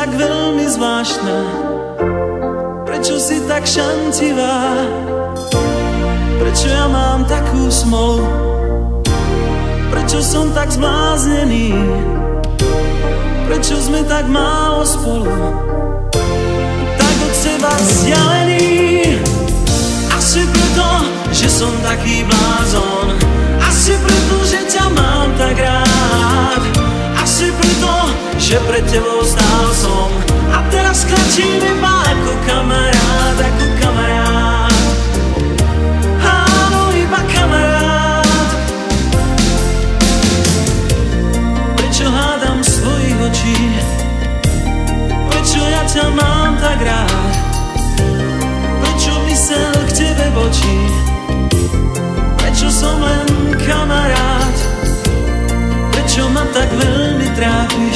tak veľmi zvláštna? Prečo si tak šantivá? Prečo ja mám takú smolu? Prečo som tak zbláznený? Prečo sme tak málo spolu? Tak od seba vzdialený. Asi preto, že som taký blázon. Asi preto, že ťa mám tak rád. Asi preto, že pred tebou stál som. A teraz klačím iba ako kamarát, ako kamarát. Áno, iba kamarát. Prečo hádam svojich očí? Prečo ja ťa mám tak rád? Prečo mysel k tebe bočí? Prečo som len kamarát? Prečo ma tak veľmi trápiš?